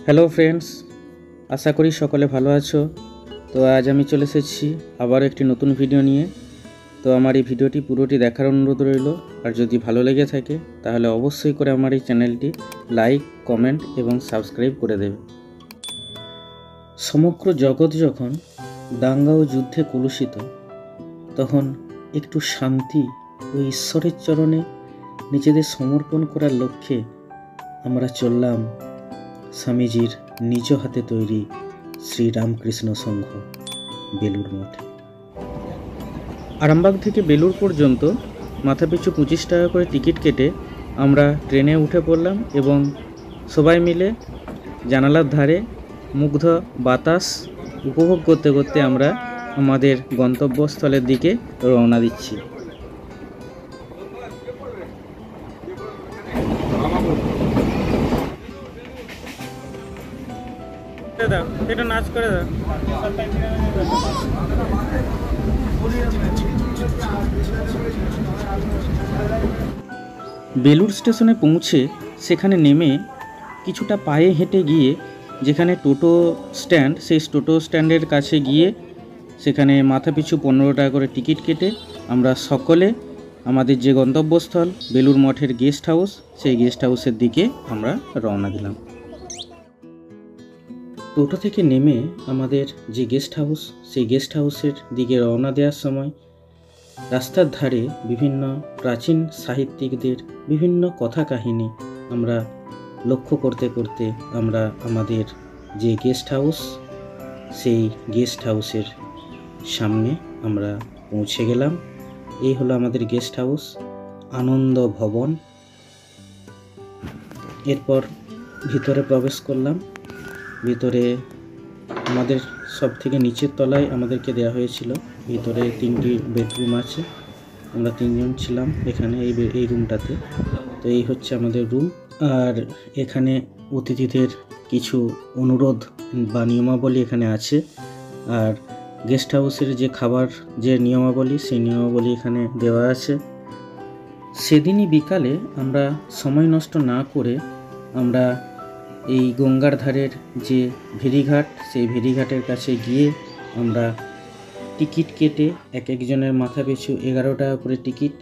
Hello friends, আশা করি সকলে ভালো আছো। তো আজ আমি চলে এসেছি আবার একটি নতুন ভিডিও নিয়ে। তো আমার এই ভিডিওটি পুরোটি দেখার অনুরোধ রইল। আর যদি ভালো লেগে থাকে তাহলে অবশ্যই করে আমার এই চ্যানেলটি লাইক, কমেন্ট এবং সাবস্ক্রাইব করে দেবে। সমগ্র জগৎ যখন দাঙ্গা ও যুদ্ধে কলুষিত, তখন একটু শান্তি ও ঈশ্বরের চরণে নিজেদের সমর্পণ করার লক্ষ্যে আমরা চললাম স্বামীজির নিজ হাতে তৈরি শ্রী রামকৃষ্ণ সংঘ বেলুড় মঠে। আরামবাগ থেকে বেলুড় পর্যন্ত মাথাপিছু 25 টাকা করে টিকিট কেটে আমরা ট্রেনে উঠে পড়লাম এবং সবাই মিলে জানালার ধারে মুগ্ধ বাতাস উপভোগ করতে করতে আমরা আমাদের গন্তব্যস্থলের দিকে রওনা দিচ্ছি। এটা নাচ করে দাও। বেলুড় স্টেশনে পৌঁছে সেখানে নেমে কিছুটা পায়ে হেঁটে গিয়ে যেখানে টোটো স্ট্যান্ড, সেই টোটো স্ট্যান্ডের কাছে গিয়ে সেখানে মাথাপিছু 15 টাকা করে টিকিট কেটে আমরা সকলে আমাদের যে গন্তব্যস্থল বেলুড় মঠের গেস্ট হাউস, সেই গেস্ট হাউসের দিকে আমরা রওনা দিলাম। টোটো থেকে নেমে আমাদের যে গেস্ট হাউস, সেই গেস্ট হাউসের দিকে রওনা দেওয়ার সময় রাস্তার ধারে বিভিন্ন প্রাচীন সাহিত্যিকদের বিভিন্ন কথা কাহিনী আমরা লক্ষ্য করতে করতে আমরা আমাদের যে গেস্ট হাউস, সেই গেস্ট হাউসের সামনে আমরা পৌঁছে গেলাম। এই হলো আমাদের গেস্ট হাউস, আনন্দ ভবন। এরপর ভিতরে প্রবেশ করলাম। ভিতরে আমাদের সব থেকে নিচের তলায় আমাদেরকে দেওয়া হয়েছিল। ভিতরে 3টি বেডরুম আছে, আমরা 3 জন ছিলাম এখানে এই রুমটাতে। তো এই হচ্ছে আমাদের রুম। আর এখানে অতিথিদের কিছু অনুরোধ বা নিয়মাবলী এখানে আছে। আর গেস্ট হাউসের যে খাবার যে নিয়মাবলী, সেই নিয়মাবলী এখানে দেওয়া আছে। সেদিনই বিকালে আমরা সময় নষ্ট না করে আমরা এই গঙ্গার ধারের যে ভেরিঘাট, সেই ভেরিঘাটের কাছে গিয়ে আমরা টিকিট কেটে একজনের মাথা পিছু 11 টাকা করে টিকিট।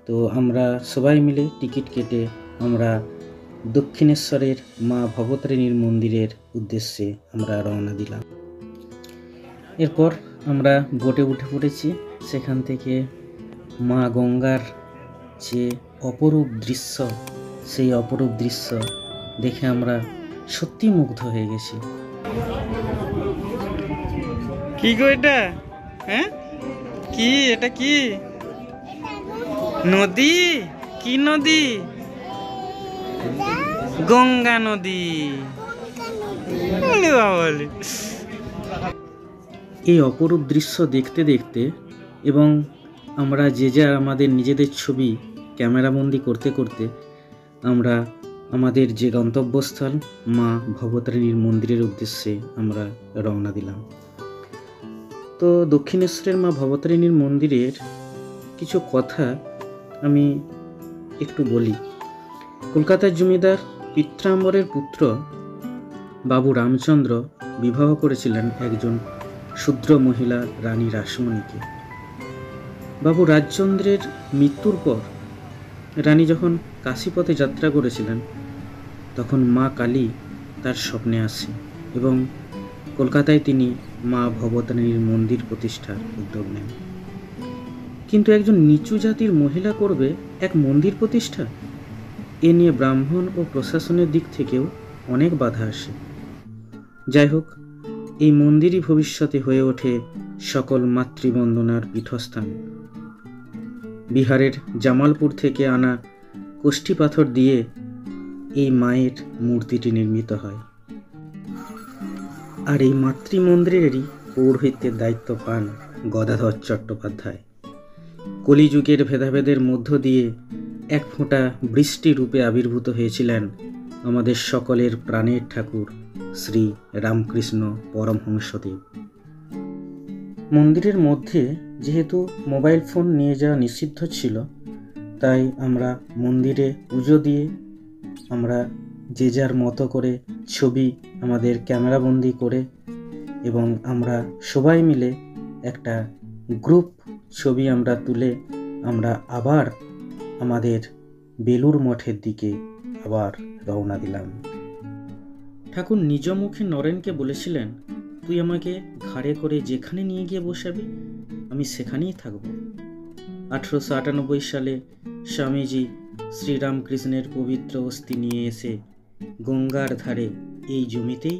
তো আমরা সবাই মিলে টিকিট কেটে আমরা দক্ষিণেশ্বরের মা ভবতারিণীর মন্দিরের উদ্দেশ্যে আমরা রওনা দিলাম। এরপর আমরা বোটে উঠে পড়েছি। সেখান থেকে মা গঙ্গার যে অপরূপ দৃশ্য, সেই অপরূপ দৃশ্য দেখে আমরা সত্যি মুগ্ধ হয়ে গেছি। কি গো এটা? হ্যাঁ, কি এটা? কি নদী? কি নদী? গঙ্গা নদী। এই অপরূপ দৃশ্য দেখতে দেখতে এবং আমরা যে যার আমাদের নিজেদের ছবি ক্যামেরাবন্দি করতে করতে আমরা আমাদের যে গন্তব্যস্থল মা ভবতারিণীর মন্দিরের উদ্দেশ্যে আমরা রওনা দিলাম। তো দক্ষিণেশ্বরের মা ভবতারিণীর মন্দিরের কিছু কথা আমি একটু বলি। কলকাতার জমিদার পিত্রাম্বরের পুত্র বাবু রামচন্দ্র বিবাহ করেছিলেন একজন শূদ্র মহিলা রানী রাসমণিকে। বাবু রাজচন্দ্রের মৃত্যুর পর রানী যখন কাশীপথে যাত্রা করেছিলেন, তখন মা কালী তার স্বপ্নে আসে এবং কলকাতায় তিনি মা ভবতারিণীর মন্দির প্রতিষ্ঠার উদ্যোগ নেন। কিন্তু একজন নিচু জাতির মহিলা করবে এক মন্দির প্রতিষ্ঠা? এ নিয়ে ব্রাহ্মণ ও প্রশাসনের দিক থেকেও অনেক বাধা আসে। যাই হোক, এই মন্দিরই ভবিষ্যতে হয়ে ওঠে সকল মাতৃবন্দনার পীঠস্থান। বিহারের জামালপুর থেকে আনা কোষ্ঠী পাথর দিয়ে এই মায়ের মূর্তিটি নির্মিত হয়। আর এই মাতৃমন্দিরেরই পৌরোহিত্যের দায়িত্ব পান গদাধর চট্টোপাধ্যায়। কলিযুগের ভেদাভেদের মধ্য দিয়ে এক ফোঁটা বৃষ্টি রূপে আবির্ভূত হয়েছিলেন আমাদের সকলের প্রাণের ঠাকুর শ্রী রামকৃষ্ণ পরমহংসদেব। মন্দিরের মধ্যে যেহেতু মোবাইল ফোন নিয়ে যাওয়া নিষিদ্ধ ছিল, তাই আমরা মন্দিরে পুজো দিয়ে আমরা যে যার মতো করে ছবি আমাদের ক্যামেরাবন্দি করে এবং আমরা সবাই মিলে একটা গ্রুপ ছবি আমরা তুলে আমরা আবার আমাদের বেলুর মঠের দিকে আবার রওনা দিলাম। ঠাকুর নিজ মুখে নরেনকে বলেছিলেন, তুই আমাকে ঘাড়ে করে যেখানে নিয়ে গিয়ে বসাবি আমি সেখানেই থাকব। 1898 সালে স্বামীজি শ্রীরামকৃষ্ণের পবিত্র অস্থি নিয়ে এসে গঙ্গার ধারে এই জমিতেই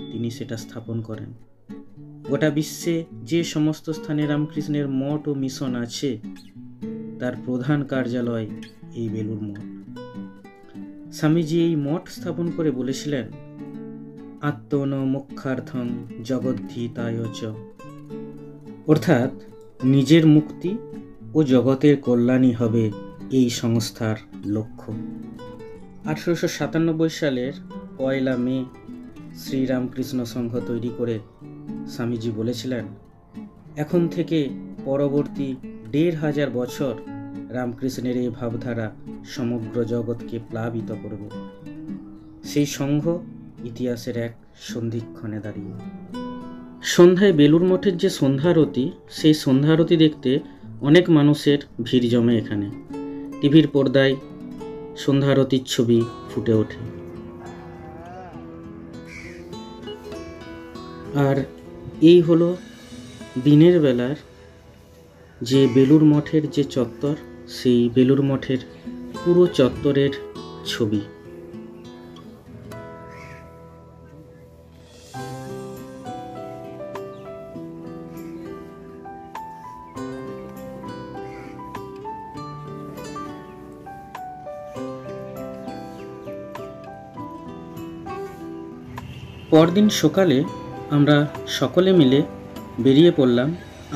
তিনি সেটা স্থাপন করেন। গোটা বিশ্বে যে সমস্ত স্থানে রামকৃষ্ণের মঠ ও মিশন আছে তার প্রধান কার্যালয় এই বেলুর মঠ। স্বামীজি এই মঠ স্থাপন করে বলেছিলেন, আত্মন মোক্ষার্থং জগদ্ধিতায় চ, অর্থাৎ নিজের মুক্তি ও জগতের কল্যাণই হবে এই সংস্থার লক্ষ্য। 1897 সালের 1 মে শ্রীরামকৃষ্ণ সংঘ তৈরি করে স্বামীজি বলেছিলেন, এখন থেকে পরবর্তী 1500 বছর রামকৃষ্ণের এই ভাবধারা সমগ্র জগৎকে প্লাবিত করবে। সেই সংঘ ইতিহাসের এক সন্ধিক্ষণে দাঁড়িয়ে। সন্ধ্যায় বেলুর মঠের যে সন্ধ্যারতি, সেই সন্ধ্যারতি দেখতে অনেক মানুষের ভিড় জমে এখানে। টিভির পর্দায় সন্ধ্যারতির ছবি ফুটে ওঠে। আর এই হলো দিনের বেলার যে বেলুর মঠের যে চত্বর, সেই বেলুর মঠের পুরো চত্বরের ছবি। পরদিন সকালে আমরা সকলে মিলে বেরিয়ে পড়লাম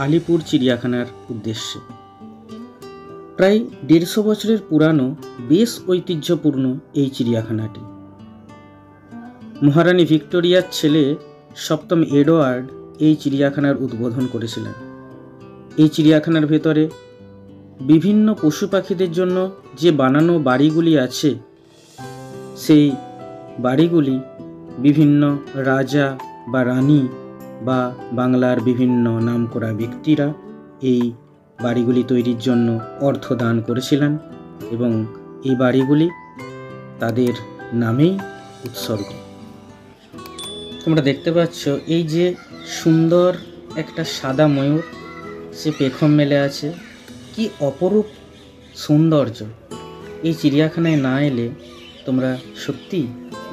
আলিপুর চিড়িয়াখানার উদ্দেশ্যে। প্রায় 150 বছরের পুরানো, বেশ ঐতিহ্যপূর্ণ এই চিড়িয়াখানাটি। মহারানী ভিক্টোরিয়ার ছেলে 7ম এডওয়ার্ড এই চিড়িয়াখানার উদ্বোধন করেছিলেন। এই চিড়িয়াখানার ভেতরে বিভিন্ন পশু পাখিদের জন্য যে বানানো বাড়িগুলি আছে, সেই বাড়িগুলি বিভিন্ন রাজা বা রানী বা বাংলার বিভিন্ন নামকরা ব্যক্তিরা এই বাড়িগুলি তৈরির জন্য অর্থ দান করেছিলেন এবং এই বাড়িগুলি তাদের নামেই উৎসর্গ। তোমরা দেখতে পাচ্ছ এই যে সুন্দর একটা সাদা ময়ূর, সে পেখম মেলে আছে। কি অপরূপ সৌন্দর্য! এই চিড়িয়াখানায় না এলে তোমরা সত্যি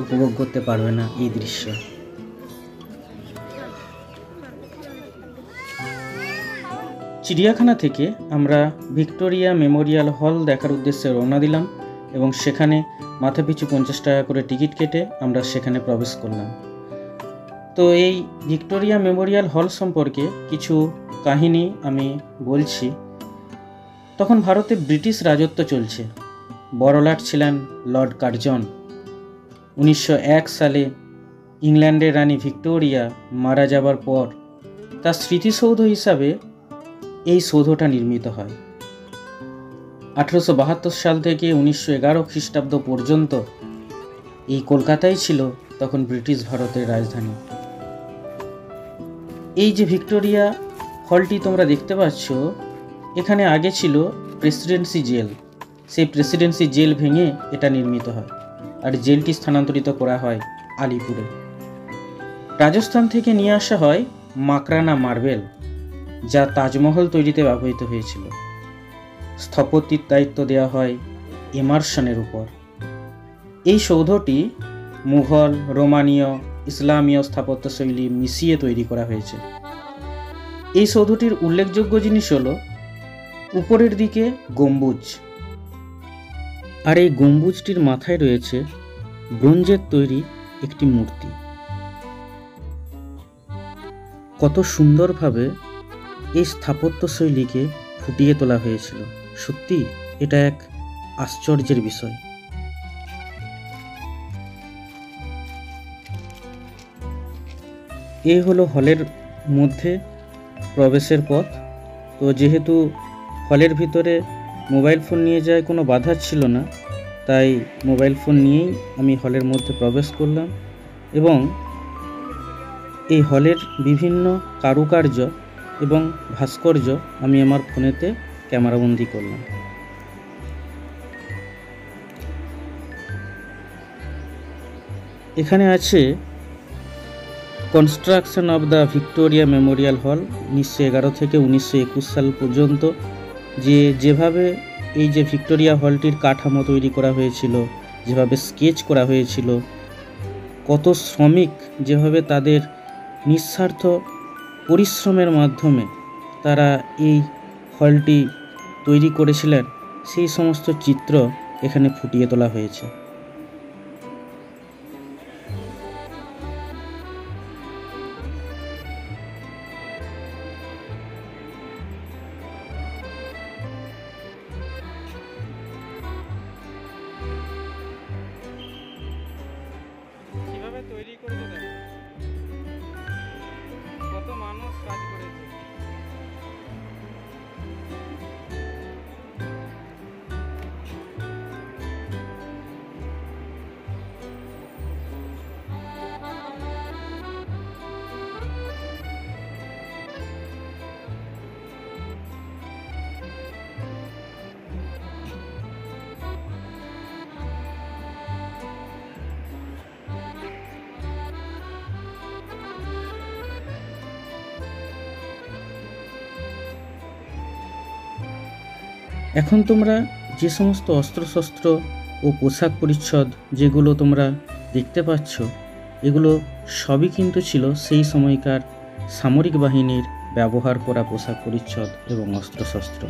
উপভোগ করতে পারবে না এই দৃশ্য। চিড়িয়াখানা থেকে আমরা ভিক্টোরিয়া মেমোরিয়াল হল দেখার উদ্দেশ্যে রওনা দিলাম এবং সেখানে মাথাপিছু 50 টাকা করে টিকিট কেটে আমরা সেখানে প্রবেশ করলাম। তো এই ভিক্টোরিয়া মেমোরিয়াল হল সম্পর্কে কিছু কাহিনী আমি বলছি। তখন ভারতে ব্রিটিশ রাজত্ব চলছে। বড়লাট ছিলেন লর্ড কার্জন। 1901 সালে ইংল্যান্ডের রানী ভিক্টোরিয়া মারা যাবার পর তার স্মৃতিসৌধ হিসাবে এই সৌধটা নির্মিত হয়। 1872 সাল থেকে 1911 খ্রিস্টাব্দ পর্যন্ত এই কলকাতাই ছিল তখন ব্রিটিশ ভারতের রাজধানী। এই যে ভিক্টোরিয়া হলটি তোমরা দেখতে পাচ্ছ, এখানে আগে ছিল প্রেসিডেন্সি জেল। সেই প্রেসিডেন্সি জেল ভেঙে এটা নির্মিত হয় আর জেলটি স্থানান্তরিত করা হয় আলিপুরে। রাজস্থান থেকে নিয়ে আসা হয় মাকরানা মার্বেল, যা তাজমহল তৈরিতে ব্যবহৃত হয়েছিল। স্থপতির দায়িত্ব দেওয়া হয় এমারসনের উপর। এই সৌধটি মুঘল, রোমানীয়, ইসলামীয় স্থাপত্যশৈলী মিশিয়ে তৈরি করা হয়েছে। এই সৌধটির উল্লেখযোগ্য জিনিস হলো উপরের দিকে গম্বুজ, আর এই গম্বুজটির মাথায় রয়েছে ব্রোঞ্জের তৈরি একটি মূর্তি। কত সুন্দরভাবে এই স্থাপত্যশৈলীকে ফুটিয়ে তোলা হয়েছিল, সত্যি এটা এক আশ্চর্যের বিষয়। এই হলো হলের মধ্যে প্রবেশের পথ। তো যেহেতু হলের ভিতরে মোবাইল ফোন নিয়ে যায় কোনো বাধা ছিল না, তাই মোবাইল ফোন নিয়েই আমি হলের মধ্যে প্রবেশ করলাম এবং এই হলের বিভিন্ন কারুকার্য এবং ভাস্কর্য আমি আমার ফোনেতে ক্যামেরাবন্দি করলাম। এখানে আছে construction of the Victoria Memorial হল 1911 থেকে 1921 সাল পর্যন্ত, যেভাবে এই যে ভিক্টোরিয়া হলটির কাঠামো তৈরি করা হয়েছিল, যেভাবে স্কেচ করা হয়েছিল, কত শ্রমিক যেভাবে তাদের নিঃস্বার্থ পরিশ্রমের মাধ্যমে তারা এই হলটি তৈরি করেছিলেন, সেই সমস্ত চিত্র এখানে ফুটিয়ে তোলা হয়েছে। কিভাবে তৈরি করেছে দেখো, কত মানুষ কাজ করেছে। এখন তোমরা যে সমস্ত অস্ত্রশস্ত্র ও পোশাক পরিচ্ছদ যেগুলো তোমরা দেখতে পাচ্ছ, এগুলো সবই কিন্তু ছিল সেই সময়কার সামরিক বাহিনীর ব্যবহার করা পোশাক পরিচ্ছদ এবং অস্ত্রশস্ত্র।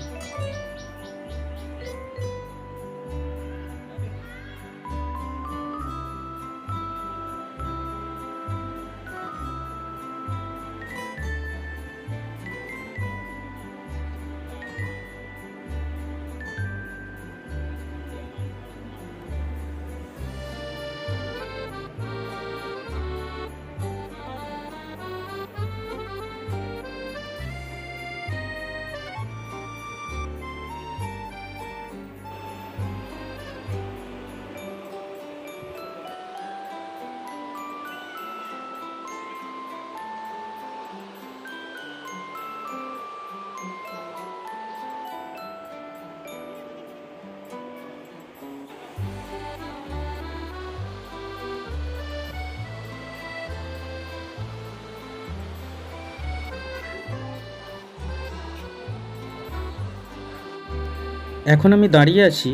এখন আমি দাঁড়িয়ে আছি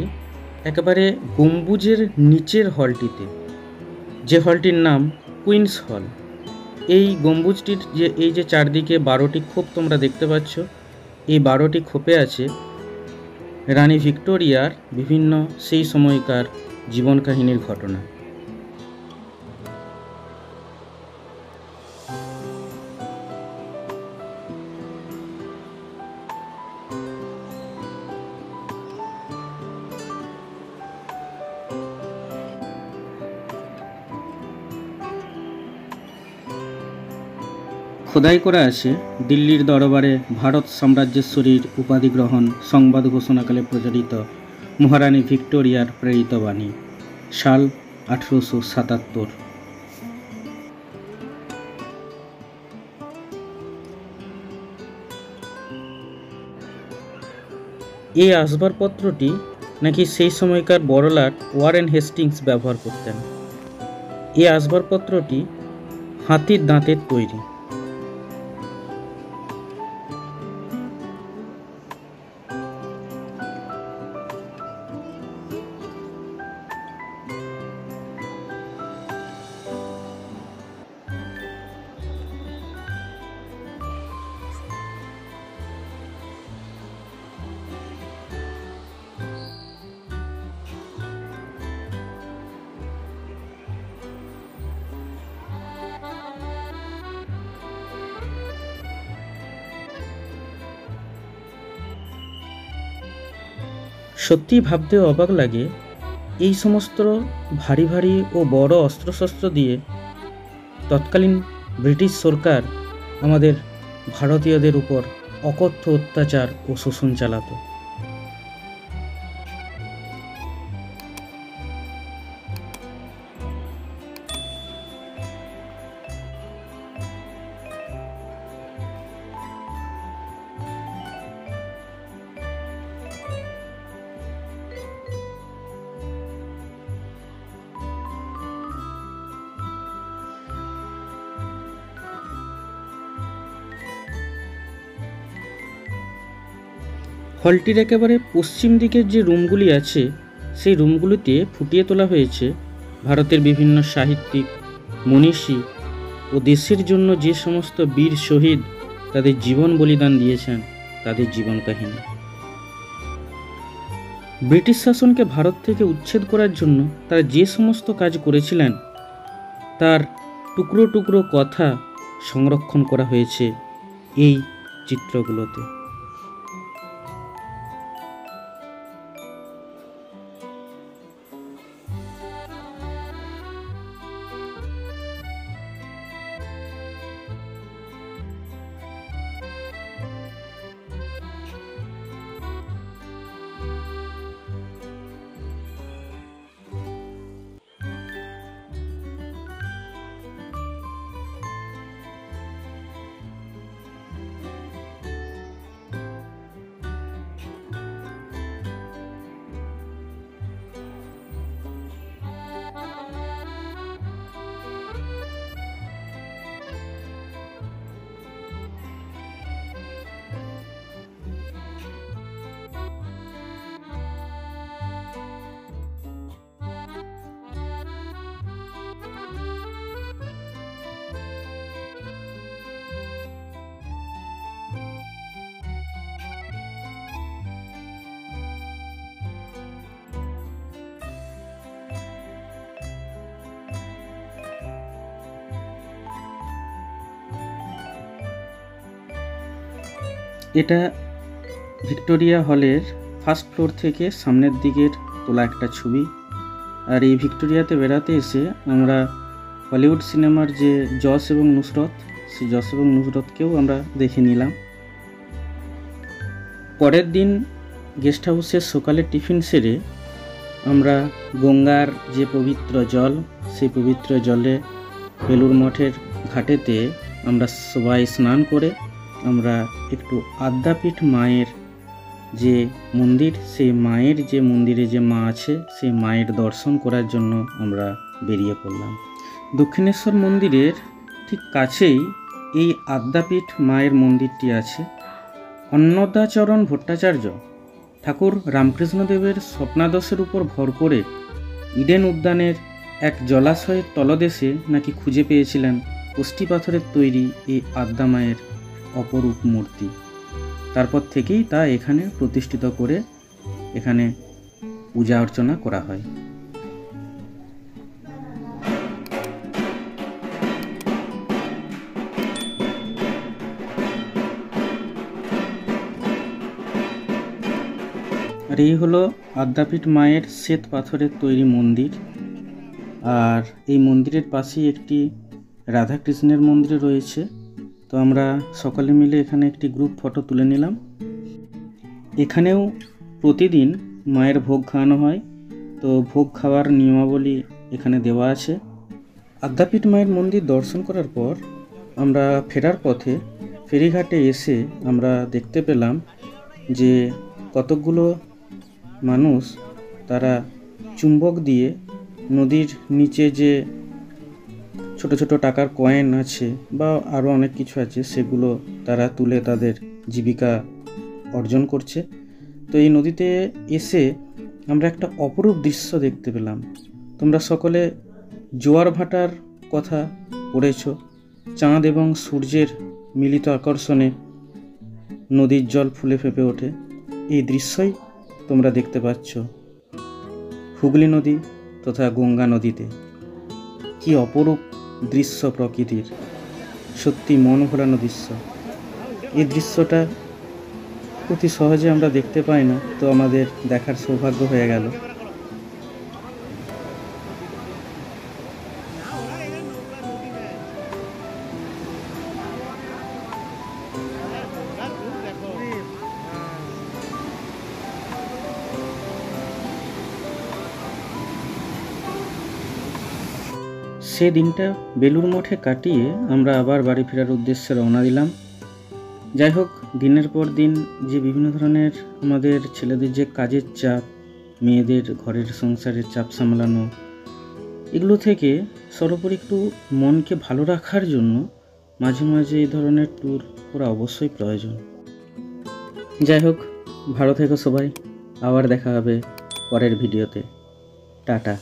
একেবারে গম্বুজের নিচের হলটিতে, যে হলটির নাম কুইন্স হল। এই গম্বুজটির এই যে চারদিকে 12টি খোপ তোমরা দেখতে পাচ্ছ, এই 12টি খোপে আছে রানী ভিক্টোরিয়ার বিভিন্ন সেই সময়কার জীবন কাহিনীর ঘটনা। খোদাই করা আছে দিল্লির দরবারে ভারত সাম্রাজ্যেশ্বরীর উপাধি গ্রহণ সংবাদ ঘোষণাকালে প্রচারিত মহারানী ভিক্টোরিয়ার প্রেরিত বাণী, সাল 1877। এই আসবাবপত্রটি নাকি সেই সময়কার বড়লাট ওয়ারেন হেস্টিংস ব্যবহার করতেন। এই আসবাবপত্রটি হাতির দাঁতের তৈরি। সত্যি ভাবতেও অবাক লাগে, এই সমস্ত ভারী ভারী ও বড় অস্ত্রশস্ত্র দিয়ে তৎকালীন ব্রিটিশ সরকার আমাদের ভারতীয়দের উপর অকথ্য অত্যাচার ও শোষণ চালাতো। হলটির একেবারে পশ্চিম দিকের যে রুমগুলি আছে সেই রুমগুলিতে ফুটিয়ে তোলা হয়েছে ভারতের বিভিন্ন সাহিত্যিক, মনীষী ও দেশের জন্য যে সমস্ত বীর শহীদ তাদের জীবন বলিদান দিয়েছেন তাদের জীবন কাহিনী। ব্রিটিশ শাসনকে ভারত থেকে উচ্ছেদ করার জন্য তারা যে সমস্ত কাজ করেছিলেন তার টুকরো টুকরো কথা সংরক্ষণ করা হয়েছে এই চিত্রগুলোতে। এটা ভিক্টোরিয়া হলের ফার্স্ট ফ্লোর থেকে সামনের দিকের তোলা একটা ছবি। আর এই ভিক্টোরিয়াতে বেড়াতে এসে আমরা হলিউড সিনেমার যে জস এবং নুসরত, সেই জস এবং নুসরতকেও আমরা দেখে নিলাম। পরের দিন গেস্ট হাউসের সকালে টিফিন সেরে আমরা গঙ্গার যে পবিত্র জল, সেই পবিত্র জলে বেলুড় মঠের ঘাটেতে আমরা সবাই স্নান করে আমরা একটু আদ্যাপীঠ মায়ের যে মন্দির, সেই মায়ের যে মন্দিরে যে মা আছে সেই মায়ের দর্শন করার জন্য আমরা বেরিয়ে পড়লাম। দক্ষিণেশ্বর মন্দিরের ঠিক কাছেই এই আদ্যাপীঠ মায়ের মন্দিরটি আছে। অন্নদাচরণ ভট্টাচার্য ঠাকুর রামকৃষ্ণদেবের স্বপ্নাদর্শের উপর ভর করে ইডেন উদ্যানের এক জলাশয়ের তলদেশে নাকি খুঁজে পেয়েছিলেন কষ্টি পাথরের তৈরি এই আদ্যা মায়ের অপরূপ মূর্তি। তারপর থেকেই তা এখানে প্রতিষ্ঠিত করে এখানে পূজা অর্চনা করা হয়। আর এই হলো আদ্যাপীঠ মায়ের শ্বেত পাথরের তৈরি মন্দির। আর এই মন্দিরের পাশেই একটি রাধাকৃষ্ণের মন্দির রয়েছে। তো আমরা সকলে মিলে এখানে একটি গ্রুপ ফটো তুলে নিলাম। এখানেও প্রতিদিন মায়ের ভোগ খাওয়ানো হয়, তো ভোগ খাওয়ার নিয়মাবলী এখানে দেওয়া আছে। আদ্যাপীঠ মায়ের মন্দির দর্শন করার পর আমরা ফেরার পথে ফেরিঘাটে এসে আমরা দেখতে পেলাম যে কতকগুলো মানুষ তারা চুম্বক দিয়ে নদীর নিচে যে ছোট ছোট টাকার কয়েন আছে বা আরও অনেক কিছু আছে সেগুলো তারা তুলে তাদের জীবিকা অর্জন করছে। তো এই নদীতে এসে আমরা একটা অপরূপ দৃশ্য দেখতে পেলাম। তোমরা সকলে জোয়ার ভাটার কথা পড়েছ। চাঁদ এবং সূর্যের মিলিত আকর্ষণে নদীর জল ফুলে ফেঁপে ওঠে। এই দৃশ্যই তোমরা দেখতে পাচ্ছ হুগলি নদী তথা গঙ্গা নদীতে। কি অপরূপ দৃশ্য প্রকৃতির, সত্যি মন ভোলানো দৃশ্য। এই দৃশ্যটা অতি সহজে আমরা দেখতে পাই না, তো আমাদের দেখার সৌভাগ্য হয়ে গেল। সে দিনটা বেলুড় মঠে কাটিয়ে আমরা আবার বাড়ি ফেরার উদ্দেশ্যে রওনা দিলাম। যাই হোক, দিনের পর দিন যে বিভিন্ন ধরনের আমাদের ছেলেদের যে কাজের চাপ, মেয়েদের ঘরের সংসারের চাপ সামলানো, এগুলো থেকে সর্বোপরি একটু মনকে ভালো রাখার জন্য মাঝে মাঝে এই ধরনের ট্যুর করা অবশ্যই প্রয়োজন। যাই হোক, ভালো থেকো সবাই, আবার দেখা হবে পরের ভিডিওতে। টাটা।